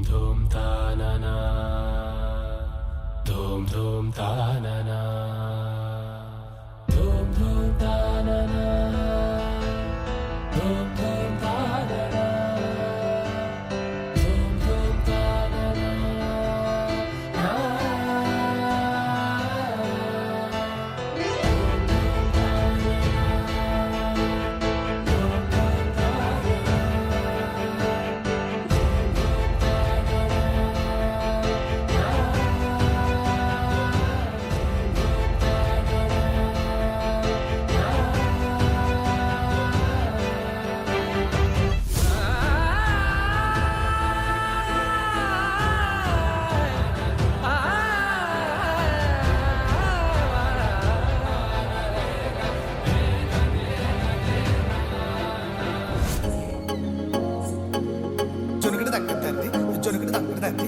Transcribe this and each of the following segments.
धूम तानना धूम धूम तानना धूम धूम तानना धूम धूम तानना धूम धूम तानना జొనగడ దక్కదండి జొనగడ దక్కదండి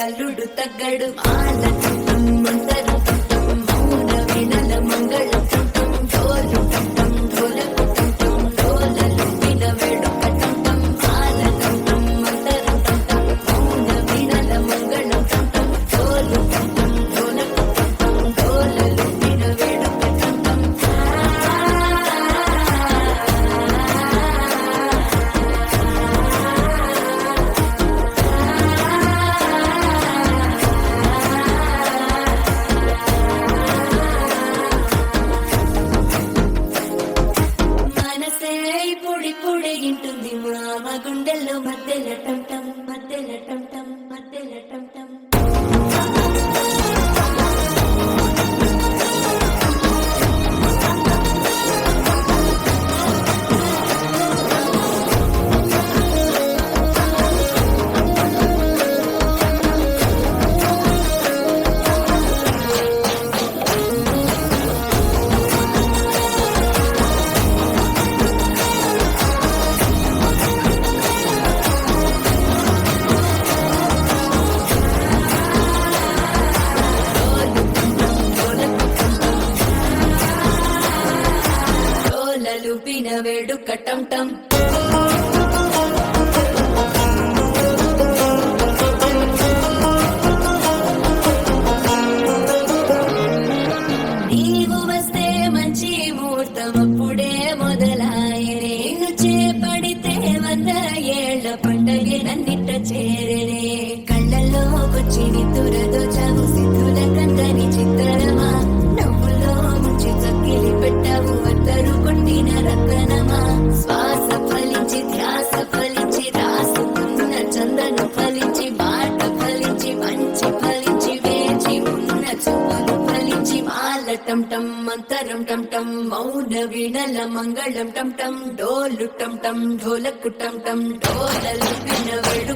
అల్లుడు తగ్గడు ఆనందం మందరం మౌన వినల మంగళం ఢోలు ఢోలకు ఢోలలు వినవేడు కట్టం ఆనందం మందరం మౌన వినల మంగళం ఢోలు ఢోలకు ఢోలలు వినవేడు కట్టం ఇంటుంది మామ గుండెల్లో మధ్యల టంటం మధ్యల టంటం మధ్యల టంటం వేడు కట్టంటం నీవు వస్తే మంచి ముహూర్తం అప్పుడే మొదలాయనే చేపడితే 100 ఏళ్ల పండగే నన్నిట చేరనే కళ్ళల్లో వచ్చి నిద్దురదో చావు సిద్ధుల కందని చిత్రమా నవ్వులో ముంచి చక్కిలి పెట్టావు అద్దరు కొట్టిన రతనమా శ్వాస ఫలించి ధ్యాస ఫలించి రాసుకున్న చందను ఫలించి బాట ఫలించి మంచి ఫలించి వేచి ఉన్న చూపులు ఫలించి మాల టం మంతరం టం మౌన వినల మంగళం టం డోలు టం ఢోలకు టం ఢోలలు వినవేడు